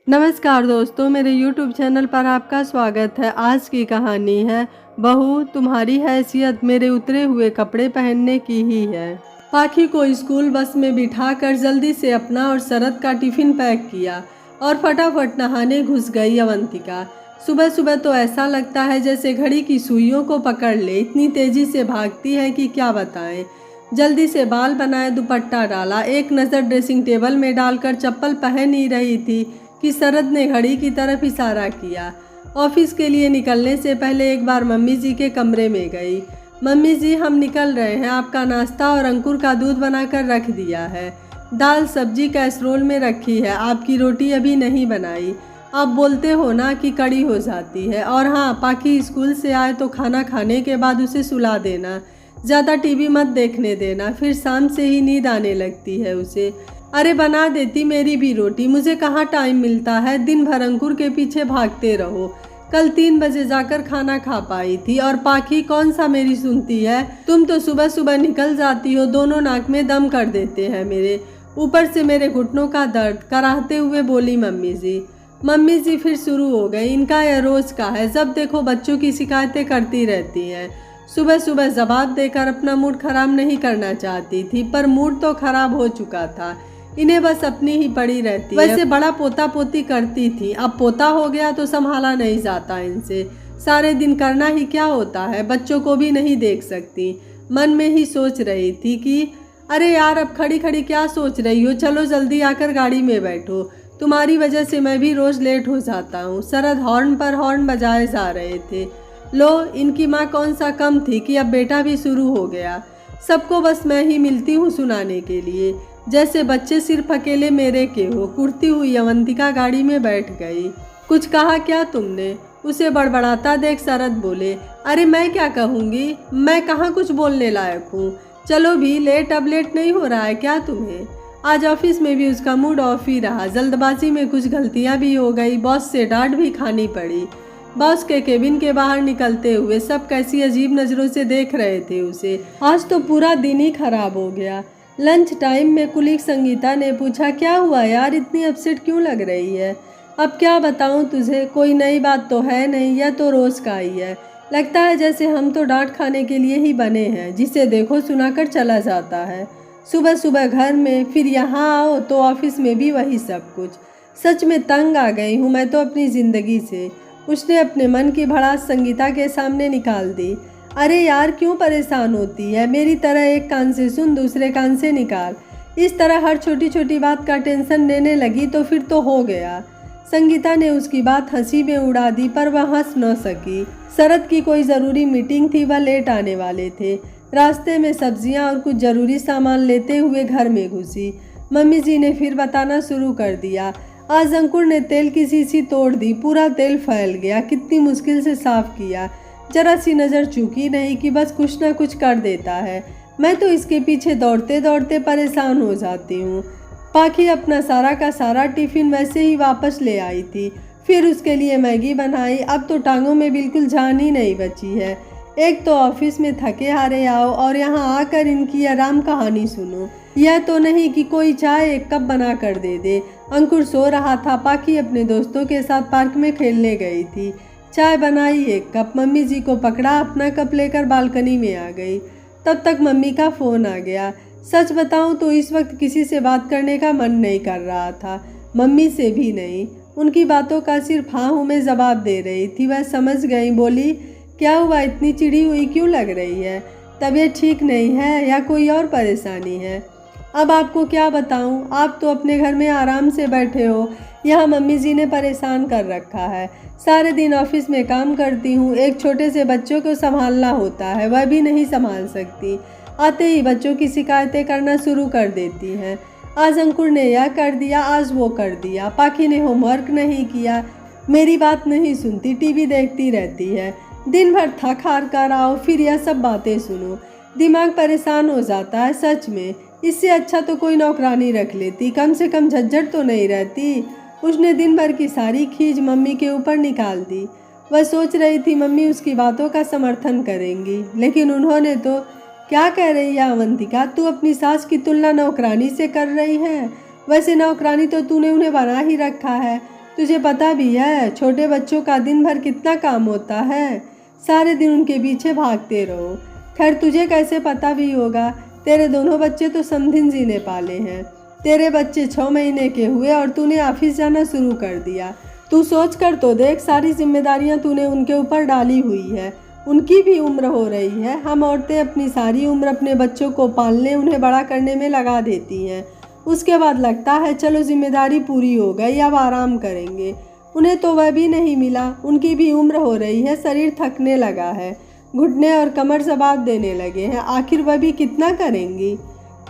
नमस्कार दोस्तों, मेरे YouTube चैनल पर आपका स्वागत है। आज की कहानी है बहू तुम्हारी हैसियत मेरे उतरे हुए कपड़े पहनने की ही है। पाखी को स्कूल बस में बिठाकर जल्दी से अपना और शरद का टिफिन पैक किया और फटाफट नहाने घुस गई अवंतिका। सुबह सुबह तो ऐसा लगता है जैसे घड़ी की सुइयों को पकड़ ले, इतनी तेजी से भागती है कि क्या बताएं। जल्दी से बाल बनाए, दुपट्टा डाला, एक नज़र ड्रेसिंग टेबल में डालकर चप्पल पहन ही रही थी कि शरद ने घड़ी की तरफ इशारा किया। ऑफिस के लिए निकलने से पहले एक बार मम्मी जी के कमरे में गई। मम्मी जी, हम निकल रहे हैं, आपका नाश्ता और अंकुर का दूध बनाकर रख दिया है। दाल सब्जी कैसरोल में रखी है, आपकी रोटी अभी नहीं बनाई। आप बोलते हो ना कि कड़ी हो जाती है। और हाँ, पाखी स्कूल से आए तो खाना खाने के बाद उसे सुला देना, ज़्यादा टीवी मत देखने देना, फिर शाम से ही नींद आने लगती है उसे। अरे बना देती मेरी भी रोटी, मुझे कहाँ टाइम मिलता है, दिन भर अंकुर के पीछे भागते रहो। कल 3 बजे जाकर खाना खा पाई थी और पाखी कौन सा मेरी सुनती है। तुम तो सुबह सुबह निकल जाती हो, दोनों नाक में दम कर देते हैं मेरे। ऊपर से मेरे घुटनों का दर्द, कराहते हुए बोली मम्मी जी। मम्मी जी फिर शुरू हो गई, इनका यह रोज का है, जब देखो बच्चों की शिकायतें करती रहती हैं। सुबह सुबह जवाब देकर अपना मूड खराब नहीं करना चाहती थी, पर मूड तो खराब हो चुका था। इन्हें बस अपनी ही पड़ी रहती है। वैसे बड़ा पोता पोती करती थी, अब पोता हो गया तो संभाला नहीं जाता इनसे। सारे दिन करना ही क्या होता है, बच्चों को भी नहीं देख सकती। मन में ही सोच रही थी कि अरे यार, अब खड़ी खड़ी क्या सोच रही हो, चलो जल्दी आकर गाड़ी में बैठो, तुम्हारी वजह से मैं भी रोज लेट हो जाता हूँ। शरद हॉर्न पर हॉर्न बजाए जा रहे थे। लो, इनकी माँ कौन सा कम थी कि अब बेटा भी शुरू हो गया। सबको बस मैं ही मिलती हूँ सुनाने के लिए, जैसे बच्चे सिर्फ अकेले मेरे के हो। कुर्ती हुई अवंतिका गाड़ी में बैठ गई। कुछ कहा क्या तुमने? उसे बड़बड़ाता देख शरद बोले, अरे मैं क्या कहूँगी, मैं कहाँ कुछ बोलने लायक हूँ। चलो भी, लेट अब लेट नहीं हो रहा है क्या तुम्हें? आज ऑफिस में भी उसका मूड ऑफ ही रहा, जल्दबाजी में कुछ गलतियाँ भी हो गई, बॉस से डांट भी खानी पड़ी। बॉस के केबिन के बाहर निकलते हुए सब कैसी अजीब नज़रों से देख रहे थे उसे। आज तो पूरा दिन ही खराब हो गया। लंच टाइम में कुलीग संगीता ने पूछा, क्या हुआ यार, इतनी अपसेट क्यों लग रही है? अब क्या बताऊं तुझे, कोई नई बात तो है नहीं, यह तो रोज़ का ही है। लगता है जैसे हम तो डांट खाने के लिए ही बने हैं, जिसे देखो सुनाकर चला जाता है। सुबह सुबह घर में, फिर यहाँ आओ तो ऑफिस में भी वही सब कुछ। सच में तंग आ गई हूँ मैं तो अपनी ज़िंदगी से। उसने अपने मन की भड़ास संगीता के सामने निकाल दी। अरे यार, क्यों परेशान होती है, मेरी तरह एक कान से सुन दूसरे कान से निकाल। इस तरह हर छोटी छोटी बात का टेंशन लेने लगी तो फिर तो हो गया। संगीता ने उसकी बात हंसी में उड़ा दी, पर वह हंस न सकी। शरद की कोई ज़रूरी मीटिंग थी, वह लेट आने वाले थे। रास्ते में सब्जियां और कुछ ज़रूरी सामान लेते हुए घर में घुसी। मम्मी जी ने फिर बताना शुरू कर दिया, आज अंकुर ने तेल की शीशी तोड़ दी, पूरा तेल फैल गया, कितनी मुश्किल से साफ किया, जरा सी नज़र चूकी नहीं कि बस कुछ ना कुछ कर देता है। मैं तो इसके पीछे दौड़ते दौड़ते परेशान हो जाती हूँ। पाखी अपना सारा का सारा टिफ़िन वैसे ही वापस ले आई थी, फिर उसके लिए मैगी बनाई। अब तो टांगों में बिल्कुल जान ही नहीं बची है। एक तो ऑफिस में थके हारे आओ और यहाँ आकर इनकी आराम कहानी सुनो। यह तो नहीं कि कोई चाय एक कप बना कर दे दे। अंकुर सो रहा था, पाखी अपने दोस्तों के साथ पार्क में खेलने गई थी। चाय बनाई एक कप, मम्मी जी को पकड़ा, अपना कप लेकर बालकनी में आ गई। तब तक मम्मी का फ़ोन आ गया। सच बताऊं तो इस वक्त किसी से बात करने का मन नहीं कर रहा था, मम्मी से भी नहीं। उनकी बातों का सिर्फ हाँ हूँ में जवाब दे रही थी। वह समझ गई, बोली, क्या हुआ, इतनी चिड़ी हुई क्यों लग रही है? तबीयत ठीक नहीं है या कोई और परेशानी है? अब आपको क्या बताऊं, आप तो अपने घर में आराम से बैठे हो, यहाँ मम्मी जी ने परेशान कर रखा है। सारे दिन ऑफिस में काम करती हूँ, एक छोटे से बच्चों को संभालना होता है, वह भी नहीं संभाल सकती। आते ही बच्चों की शिकायतें करना शुरू कर देती हैं। आज अंकुर ने यह कर दिया, आज वो कर दिया। पाखी ने होमवर्क नहीं किया, मेरी बात नहीं सुनती, टीवी देखती रहती है। दिन भर थक हार कर आओ, फिर यह सब बातें सुनो, दिमाग परेशान हो जाता है सच में। इससे अच्छा तो कोई नौकरानी रख लेती, कम से कम झंझट तो नहीं रहती। उसने दिन भर की सारी खीज मम्मी के ऊपर निकाल दी। वह सोच रही थी मम्मी उसकी बातों का समर्थन करेंगी, लेकिन उन्होंने तो क्या कह रही है अवंतिका, तू अपनी सास की तुलना नौकरानी से कर रही है? वैसे नौकरानी तो तूने उन्हें बना ही रखा है। तुझे पता भी है छोटे बच्चों का दिन भर कितना काम होता है, सारे दिन उनके पीछे भागते रहो। खैर तुझे कैसे पता भी होगा, तेरे दोनों बच्चे तो समधिन जी ने पाले हैं। तेरे बच्चे 6 महीने के हुए और तूने ऑफिस जाना शुरू कर दिया। तू सोच कर तो देख, सारी जिम्मेदारियां तूने उनके ऊपर डाली हुई है। उनकी भी उम्र हो रही है। हम औरतें अपनी सारी उम्र अपने बच्चों को पालने, उन्हें बड़ा करने में लगा देती हैं। उसके बाद लगता है चलो जिम्मेदारी पूरी हो गई, अब आराम करेंगे। उन्हें तो वह भी नहीं मिला। उनकी भी उम्र हो रही है, शरीर थकने लगा है, घुटने और कमर जवाब देने लगे हैं। आखिर वह भी कितना करेंगी।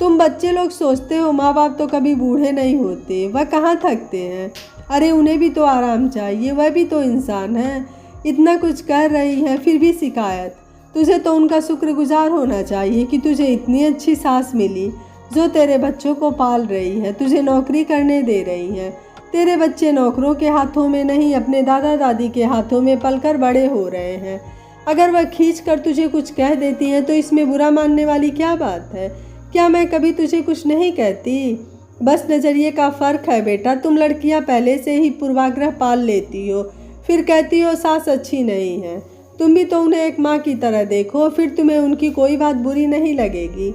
तुम बच्चे लोग सोचते हो माँ बाप तो कभी बूढ़े नहीं होते, वह कहाँ थकते हैं। अरे उन्हें भी तो आराम चाहिए, वह भी तो इंसान है। इतना कुछ कर रही है फिर भी शिकायत। तुझे तो उनका शुक्रगुजार होना चाहिए कि तुझे इतनी अच्छी सास मिली जो तेरे बच्चों को पाल रही है, तुझे नौकरी करने दे रही है। तेरे बच्चे नौकरों के हाथों में नहीं, अपने दादा दादी के हाथों में पलकर बड़े हो रहे हैं। अगर वह खींच कर तुझे कुछ कह देती हैं तो इसमें बुरा मानने वाली क्या बात है। क्या मैं कभी तुझे कुछ नहीं कहती? बस नज़रिए का फ़र्क है बेटा। तुम लड़कियां पहले से ही पूर्वाग्रह पाल लेती हो, फिर कहती हो सास अच्छी नहीं है। तुम भी तो उन्हें एक माँ की तरह देखो, फिर तुम्हें उनकी कोई बात बुरी नहीं लगेगी।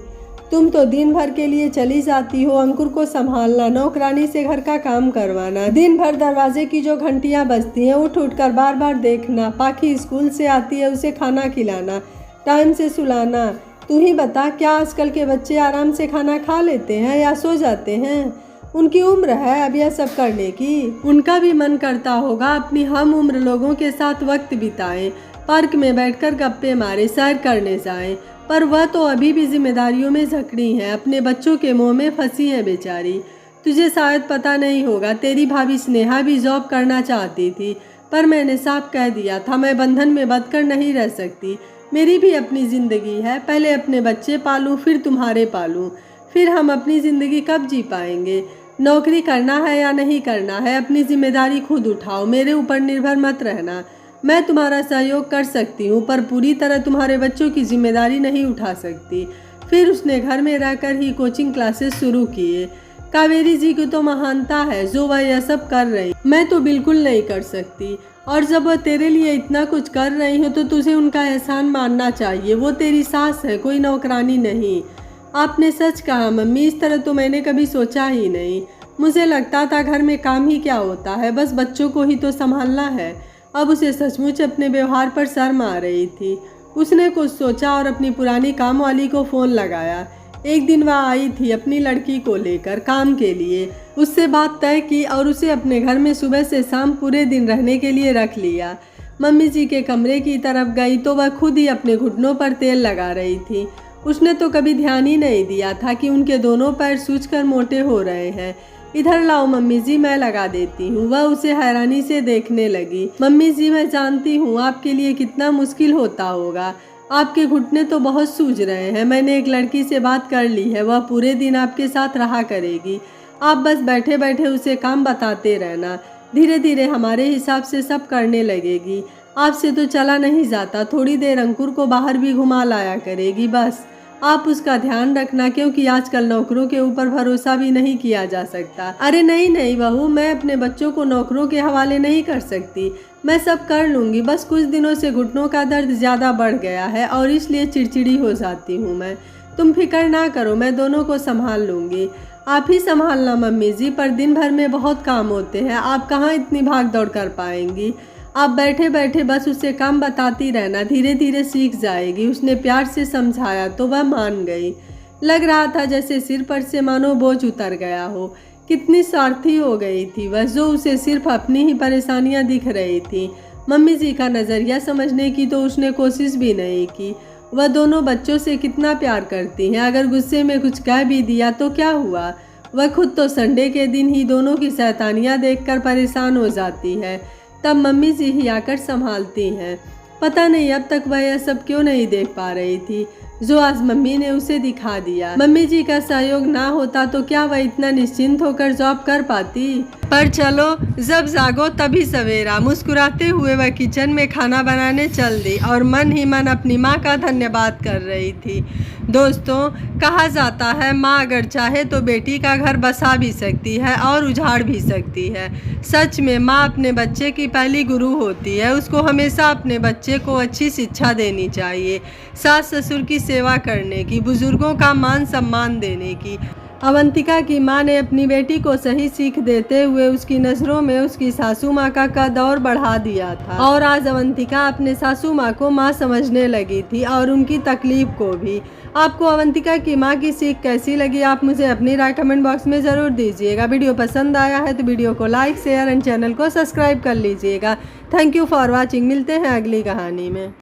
तुम तो दिन भर के लिए चली जाती हो, अंकुर को संभालना, नौकरानी से घर का काम करवाना, दिन भर दरवाजे की जो घंटियां बजती हैं उठ उठ कर बार बार देखना, पाखी स्कूल से आती है उसे खाना खिलाना, टाइम से सुलाना। तू ही बता, क्या आजकल के बच्चे आराम से खाना खा लेते हैं या सो जाते हैं? उनकी उम्र है अब यह सब करने की। उनका भी मन करता होगा अपनी हम उम्र लोगों के साथ वक्त बिताएं, पार्क में बैठकर गप्पे मारे, सैर करने जाएं, पर वह तो अभी भी जिम्मेदारियों में जकड़ी हैं, अपने बच्चों के मुंह में फंसी है बेचारी। तुझे शायद पता नहीं होगा, तेरी भाभी स्नेहा भी जॉब करना चाहती थी, पर मैंने साफ कह दिया था मैं बंधन में बंधकर नहीं रह सकती। मेरी भी अपनी ज़िंदगी है, पहले अपने बच्चे पालूं, फिर तुम्हारे पालूं, फिर हम अपनी ज़िंदगी कब जी पाएंगे। नौकरी करना है या नहीं करना है, अपनी जिम्मेदारी खुद उठाओ, मेरे ऊपर निर्भर मत रहना। मैं तुम्हारा सहयोग कर सकती हूँ, पर पूरी तरह तुम्हारे बच्चों की जिम्मेदारी नहीं उठा सकती। फिर उसने घर में रहकर ही कोचिंग क्लासेस शुरू किए। कावेरी जी की तो महानता है जो वह यह सब कर रही, मैं तो बिल्कुल नहीं कर सकती। और जब वह तेरे लिए इतना कुछ कर रही हो तो तुझे उनका एहसान मानना चाहिए। वो तेरी सास है, कोई नौकरानी नहीं। आपने सच कहा मम्मी, इस तरह तो मैंने कभी सोचा ही नहीं। मुझे लगता था घर में काम ही क्या होता है, बस बच्चों को ही तो संभालना है। अब उसे सचमुच अपने व्यवहार पर शर्म आ रही थी। उसने कुछ सोचा और अपनी पुरानी काम वाली को फ़ोन लगाया। एक दिन वह आई थी अपनी लड़की को लेकर काम के लिए। उससे बात तय की और उसे अपने घर में सुबह से शाम पूरे दिन रहने के लिए रख लिया। मम्मी जी के कमरे की तरफ गई तो वह खुद ही अपने घुटनों पर तेल लगा रही थी। उसने तो कभी ध्यान ही नहीं दिया था कि उनके दोनों पैर सूजकर मोटे हो रहे हैं। इधर लाओ मम्मी जी, मैं लगा देती हूँ। वह उसे हैरानी से देखने लगी। मम्मी जी, मैं जानती हूँ आपके लिए कितना मुश्किल होता होगा, आपके घुटने तो बहुत सूज रहे हैं। मैंने एक लड़की से बात कर ली है, वह पूरे दिन आपके साथ रहा करेगी। आप बस बैठे बैठे उसे काम बताते रहना, धीरे धीरे हमारे हिसाब से सब करने लगेगी। आपसे तो चला नहीं जाता, थोड़ी देर अंकुर को बाहर भी घुमा लाया करेगी, बस आप उसका ध्यान रखना, क्योंकि आजकल नौकरों के ऊपर भरोसा भी नहीं किया जा सकता। अरे नहीं नहीं बहू, मैं अपने बच्चों को नौकरों के हवाले नहीं कर सकती, मैं सब कर लूँगी। बस कुछ दिनों से घुटनों का दर्द ज़्यादा बढ़ गया है और इसलिए चिड़चिड़ी हो जाती हूँ मैं। तुम फिक्र ना करो, मैं दोनों को संभाल लूँगी। आप ही संभालना मम्मी जी, पर दिन भर में बहुत काम होते हैं, आप कहाँ इतनी भाग दौड़ कर पाएंगी। आप बैठे बैठे बस उसे काम बताती रहना, धीरे धीरे सीख जाएगी। उसने प्यार से समझाया तो वह मान गई। लग रहा था जैसे सिर पर से मानो बोझ उतर गया हो। कितनी स्वार्थी हो गई थी वह, जो उसे सिर्फ अपनी ही परेशानियां दिख रही थी। मम्मी जी का नज़रिया समझने की तो उसने कोशिश भी नहीं की। वह दोनों बच्चों से कितना प्यार करती हैं, अगर गुस्से में कुछ कह भी दिया तो क्या हुआ। वह खुद तो संडे के दिन ही दोनों की शैतानियाँ देखकर परेशान हो जाती है, तब मम्मी जी ही आकर संभालती हैं। पता नहीं अब तक वह यह सब क्यों नहीं देख पा रही थी जो आज मम्मी ने उसे दिखा दिया। मम्मी जी का सहयोग ना होता तो क्या वह इतना निश्चिंत होकर जॉब कर पाती। पर चलो जब जागो तभी सवेरा। मुस्कुराते हुए वह किचन में खाना बनाने चल दी और मन ही मन अपनी माँ का धन्यवाद कर रही थी। दोस्तों, कहा जाता है माँ अगर चाहे तो बेटी का घर बसा भी सकती है और उजाड़ भी सकती है। सच में माँ अपने बच्चे की पहली गुरु होती है। उसको हमेशा अपने बच्चे को अच्छी शिक्षा देनी चाहिए, सास ससुर की सेवा करने की, बुजुर्गों का मान सम्मान देने की। अवंतिका की मां ने अपनी बेटी को सही सीख देते हुए उसकी नज़रों में उसकी सासू माँ का कद और बढ़ा दिया था और आज अवंतिका अपने सासू माँ को माँ समझने लगी थी और उनकी तकलीफ को भी। आपको अवंतिका की माँ की सीख कैसी लगी, आप मुझे अपनी राय कमेंट बॉक्स में ज़रूर दीजिएगा। वीडियो पसंद आया है तो वीडियो को लाइक शेयर एंड चैनल को सब्सक्राइब कर लीजिएगा। Thank you for watching. मिलते हैं अगली कहानी में।